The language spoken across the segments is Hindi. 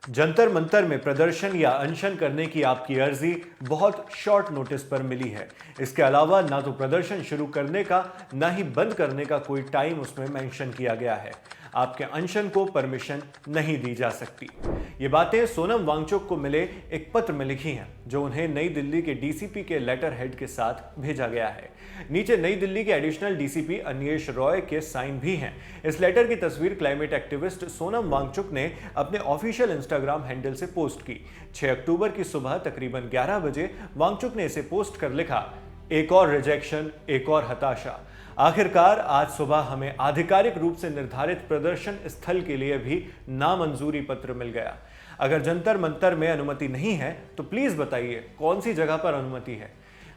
जंतर मंतर में प्रदर्शन या अनशन करने की आपकी अर्जी बहुत शॉर्ट नोटिस पर मिली है। इसके अलावा ना तो प्रदर्शन शुरू करने का ना ही बंद करने का कोई टाइम उसमें मेंशन किया गया है। आपके अनशन को परमिशन नहीं दी जा सकती। ये बातें सोनम वांगचुक को मिले एक पत्र में लिखी हैं, जो उन्हें नई दिल्ली के डीसीपी के लेटर हेड के साथ भेजा गया है। नीचे नई दिल्ली के एडिशनल डीसीपी अन्येश रॉय के साइन भी हैं। इस लेटर की तस्वीर क्लाइमेट एक्टिविस्ट सोनम वांगचुक ने अपने ऑफिशियल इंस्टाग्राम हैंडल से पोस्ट की। 6 अक्टूबर की सुबह तकरीबन 11 बजे वांगचुक ने इसे पोस्ट कर लिखा, एक और रिजेक्शन, एक और हताशा। आखिरकार आज सुबह हमें आधिकारिक रूप से निर्धारित प्रदर्शन स्थल के लिए भी नामंजूरी पत्र मिल गया। अगर जंतर मंतर में अनुमति नहीं है तो प्लीज बताइए कौन सी जगह पर अनुमति है।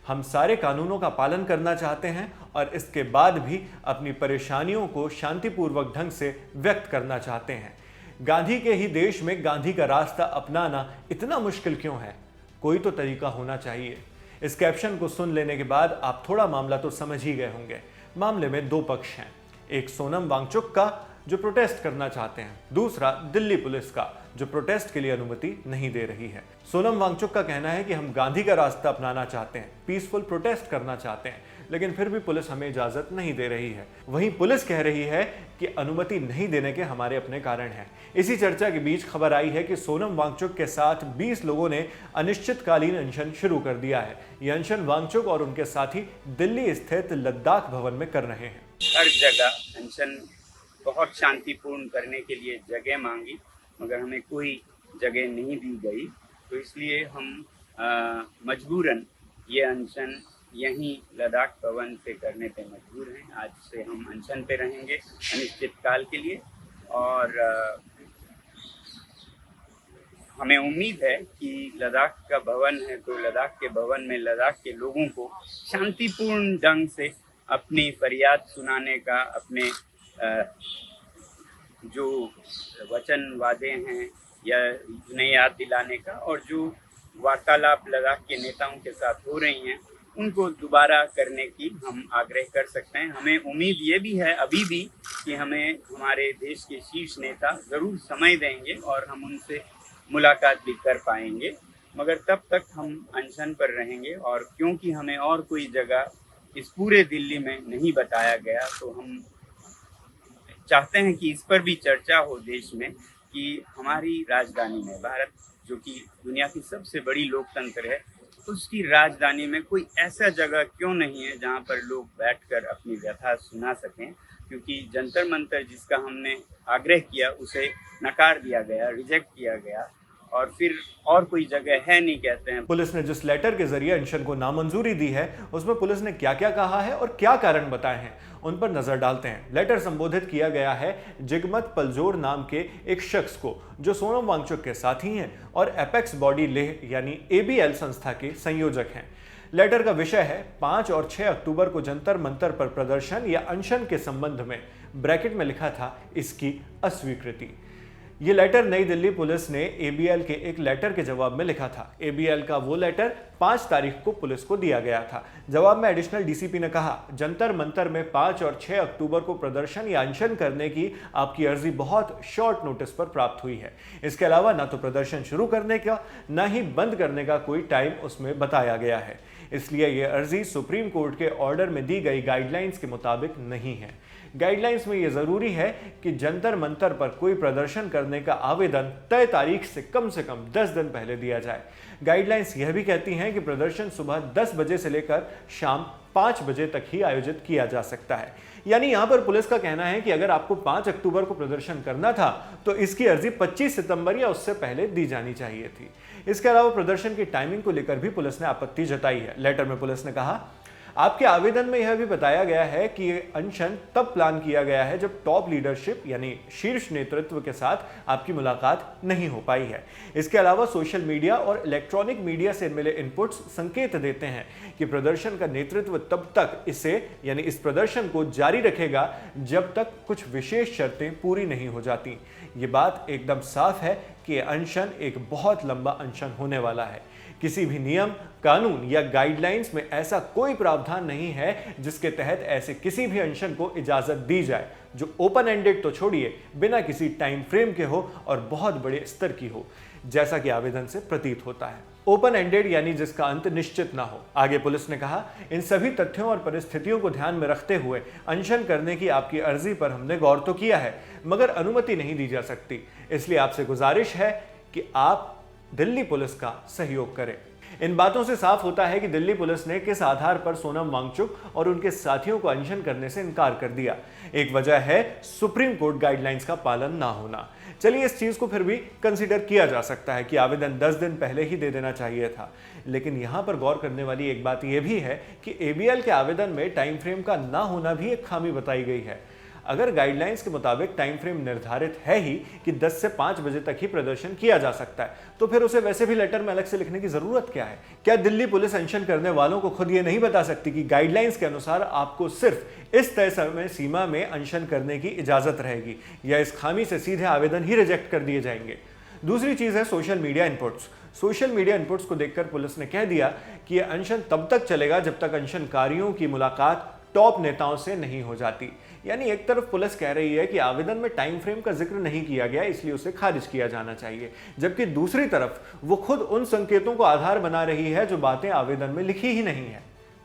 हम सारे कानूनों का पालन करना चाहते हैं और इसके बाद भी अपनी परेशानियों को शांतिपूर्वक ढंग से व्यक्त करना चाहते हैं। गांधी के ही देश में गांधी का रास्ता अपनाना इतना मुश्किल क्यों है? कोई तो तरीका होना चाहिए। इस कैप्शन को सुन लेने के बाद आप थोड़ा मामला तो समझ ही गए होंगे। मामले में दो पक्ष हैं, एक सोनम वांगचुक का जो प्रोटेस्ट करना चाहते हैं, दूसरा दिल्ली पुलिस का जो प्रोटेस्ट के लिए अनुमति नहीं दे रही है। सोनम वांगचुक का कहना है कि हम गांधी का रास्ता अपनाना चाहते हैं, पीसफुल प्रोटेस्ट करना चाहते हैं, लेकिन फिर भी पुलिस हमें इजाजत नहीं दे रही है। वहीं पुलिस कह रही है कि अनुमति नहीं देने के हमारे अपने कारण हैं। इसी चर्चा के बीच खबर आई है कि सोनम वांगचुक के साथ 20 लोगों ने अनिश्चितकालीन अनशन शुरू कर दिया है। यह अनशन वांगचुक और उनके साथी दिल्ली स्थित लद्दाख भवन में कर रहे हैं। हर जगह अनशन बहुत शांतिपूर्ण करने के लिए जगह मांगी, मगर हमें कोई जगह नहीं दी गई, तो इसलिए हम मजबूरन ये अनशन यहीं लद्दाख भवन से करने पे मजबूर हैं। आज से हम अनशन पे रहेंगे अनिश्चित काल के लिए और हमें उम्मीद है कि लद्दाख का भवन है तो लद्दाख के भवन में लद्दाख के लोगों को शांतिपूर्ण ढंग से अपनी फरियाद सुनाने का, अपने जो वचन वादे हैं या उन्हें याद दिलाने का, और जो वार्तालाप लद्दाख के नेताओं के साथ हो रही हैं उनको दोबारा करने की हम आग्रह कर सकते हैं। हमें उम्मीद ये भी है अभी भी कि हमें हमारे देश के शीर्ष नेता ज़रूर समय देंगे और हम उनसे मुलाकात भी कर पाएंगे, मगर तब तक हम अनशन पर रहेंगे। और क्योंकि हमें और कोई जगह इस पूरे दिल्ली में नहीं बताया गया, तो हम चाहते हैं कि इस पर भी चर्चा हो देश में कि हमारी राजधानी में, भारत जो कि दुनिया की सबसे बड़ी लोकतंत्र है, उसकी राजधानी में कोई ऐसा जगह क्यों नहीं है जहां पर लोग बैठकर अपनी व्यथा सुना सकें। क्योंकि जंतर मंतर जिसका हमने आग्रह किया उसे नकार दिया गया, रिजेक्ट किया गया, और फिर और कोई जगह है नहीं कहते हैं। पुलिस ने जिस लेटर के जरिए अनशन को नामंजूरी दी है उसमें पुलिस ने क्या क्या कहा है और क्या कारण बताए हैं, उन पर नजर डालते हैं। लेटर संबोधित किया गया है जिगमत पलजोर नाम के एक शख्स को, जो सोनम वांगचुक के साथी हैं और एपेक्स बॉडी लेह यानी ABL संस्था के संयोजक हैं। लेटर का विषय है 5 और 6 अक्टूबर को जंतर मंतर पर प्रदर्शन या अनशन के संबंध में, ब्रैकेट में लिखा था इसकी अस्वीकृति। ये लेटर नई दिल्ली पुलिस ने ABL के एक लेटर के जवाब में लिखा था। ABL का वो लेटर 5 तारीख को पुलिस को दिया गया था। जवाब में एडिशनल डीसीपी ने कहा, जंतर मंतर में 5 और 6 अक्टूबर को प्रदर्शन या अनशन करने की आपकी अर्जी बहुत शॉर्ट नोटिस पर प्राप्त हुई है। इसके अलावा ना तो प्रदर्शन शुरू करने का ना ही बंद करने का कोई टाइम उसमें बताया गया है। इसलिए यह अर्जी सुप्रीम कोर्ट के ऑर्डर में दी गई गाइडलाइंस के मुताबिक नहीं है। गाइडलाइंस में यह जरूरी है कि जंतर मंतर पर कोई प्रदर्शन करने का आवेदन तय तारीख से कम 10 दिन पहले दिया जाए। गाइडलाइंस यह भी कहती हैं कि प्रदर्शन सुबह 10 बजे से लेकर शाम 5 बजे तक ही आयोजित किया जा सकता है। यानी यहां पर पुलिस का कहना है कि अगर आपको 5 अक्टूबर को प्रदर्शन करना था तो इसकी अर्जी 25 सितंबर या उससे पहले दी जानी चाहिए थी। इसके अलावा प्रदर्शन की टाइमिंग को लेकर भी पुलिस ने आपत्ति जताई है। लेटर में पुलिस ने कहा, आपके आवेदन में यह भी बताया गया है कि ये अनशन तब प्लान किया गया है जब टॉप लीडरशिप यानी शीर्ष नेतृत्व के साथ आपकी मुलाकात नहीं हो पाई है। इसके अलावा सोशल मीडिया और इलेक्ट्रॉनिक मीडिया से मिले इनपुट्स संकेत देते हैं कि प्रदर्शन का नेतृत्व तब तक इसे यानी इस प्रदर्शन को जारी रखेगा जब तक कुछ विशेष शर्तें पूरी नहीं हो जाती। ये बात एकदम साफ है कि ये अनशन एक बहुत लंबा अनशन होने वाला है। किसी भी नियम, कानून या गाइडलाइंस में ऐसा कोई प्रावधान नहीं है जिसके तहत ऐसे किसी भी अनशन को इजाजत दी जाए जो ओपन एंडेड तो छोड़िए, बिना किसी टाइम फ्रेम के हो और बहुत बड़े स्तर की हो, जैसा कि आवेदन से प्रतीत होता है। ओपन एंडेड यानी जिसका अंत निश्चित ना हो। आगे पुलिस ने कहा, इन सभी तथ्यों और परिस्थितियों को ध्यान में रखते हुए अनशन करने की आपकी अर्जी पर हमने गौर तो किया है, मगर अनुमति नहीं दी जा सकती। इसलिए आपसे गुजारिश है कि आप दिल्ली पुलिस का सहयोग करें। इन बातों से साफ होता है कि दिल्ली पुलिस ने किस आधार पर सोनम वांगचुक और उनके साथियों को अनशन करने से इनकार कर दिया। एक वजह है सुप्रीम कोर्ट गाइडलाइंस का पालन ना होना। चलिए, इस चीज को फिर भी कंसीडर किया जा सकता है कि आवेदन 10 दिन पहले ही दे देना चाहिए था। लेकिन यहां पर गौर करने वाली एक बात यह भी है कि एबीएल के आवेदन में टाइम फ्रेम का ना होना भी एक खामी बताई गई है। अगर गाइडलाइंस के मुताबिक टाइम फ्रेम निर्धारित है ही कि 10 से 5 बजे तक ही प्रदर्शन किया जा सकता है, तो फिर उसे वैसे भी लेटर में अलग से लिखने की जरूरत क्या है? क्या दिल्ली पुलिस अनशन करने वालों को खुद ये नहीं बता सकती कि गाइडलाइंस के अनुसार आपको सिर्फ इस तय समय सीमा में अनशन करने की इजाजत रहेगी, या इस खामी से सीधे आवेदन ही रिजेक्ट कर दिए जाएंगे? दूसरी चीज है social media inputs. Social media inputs को देखकर पुलिस ने कह दिया कि यह अनशन तब तक चलेगा जब तक अनशनकारियों की मुलाकात टॉप नेताओं से नहीं हो जाती। यानी एक तरफ पुलिस कह रही है कि आवेदन में टाइम फ्रेम का जिक्र नहीं किया गया, इसलिए उसे खारिज किया जाना चाहिए, जबकि दूसरी तरफ वो खुद उन संकेतों को आधार बना रही है जो बातें आवेदन में लिखी ही नहीं है।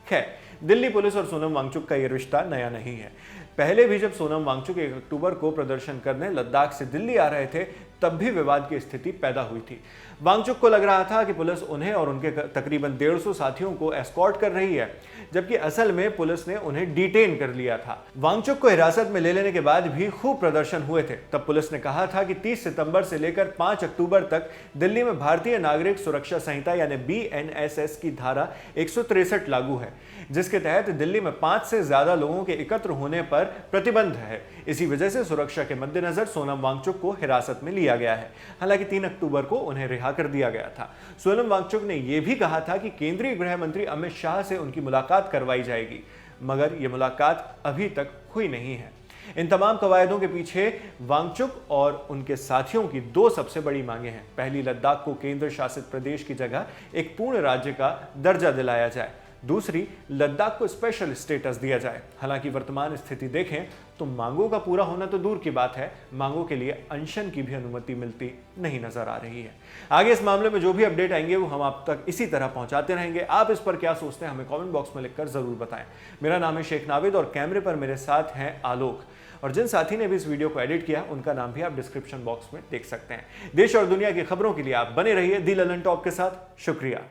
खैर, दिल्ली पुलिस और सोनम वांगचुक का यह रिश्ता नया नहीं है। पहले भी जब सोनम वांगचुक 1 अक्टूबर को प्रदर्शन करने लद्दाख से दिल्ली आ रहे थे, तब भी विवाद की स्थिति पैदा हुई थी। वांगचुक को लग रहा था कि पुलिस उन्हें और उनके तकरीबन 150 साथियों को एस्कॉर्ट कर रही है, जबकि असल में पुलिस ने उन्हें डिटेन कर लिया था। वांगचुक को हिरासत में ले लेने के बाद भी खूब प्रदर्शन हुए थे। तब पुलिस ने कहा था कि 30 सितंबर से लेकर 5 अक्टूबर तक दिल्ली में भारतीय नागरिक सुरक्षा संहिता यानी BNSS की धारा 163 लागू है, जिसके तहत दिल्ली में 5 से ज्यादा लोगों के एकत्र होने पर प्रतिबंध है। इसी वजह से सुरक्षा के मद्देनजर सोनम वांगचुक को हिरासत में लिया गया है। हालांकि 3 अक्टूबर को उन्हें रिहा कर दिया गया था। सोनम वांगचुक ने यह भी कहा था कि केंद्रीय गृह मंत्री अमित शाह से उनकी मुलाकात करवाई जाएगी, मगर यह मुलाकात अभी तक हुई नहीं है। इन तमाम कवायदों के पीछे वांगचुक और उनके साथियों की 2 सबसे बड़ी मांगे हैं। पहली, लद्दाख को केंद्र शासित प्रदेश की जगह एक पूर्ण राज्य का दर्जा दिलाया जाए। दूसरी, लद्दाख को स्पेशल स्टेटस दिया जाए। हालांकि वर्तमान स्थिति देखें तो मांगों का पूरा होना तो दूर की बात है, मांगों के लिए अनशन की भी अनुमति मिलती नहीं नजर आ रही है। आगे इस मामले में जो भी अपडेट आएंगे वो हम आप तक इसी तरह पहुंचाते रहेंगे। आप इस पर क्या सोचते हैं हमें कमेंट बॉक्स में लिखकर जरूर बताएं। मेरा नाम है शेख नाविद और कैमरे पर मेरे साथ हैं आलोक, और जिन साथी ने भी इस वीडियो को एडिट किया उनका नाम भी आप डिस्क्रिप्शन बॉक्स में देख सकते हैं। देश और दुनिया की खबरों के लिए आप बने रहिए दी ललन टॉप के साथ। शुक्रिया।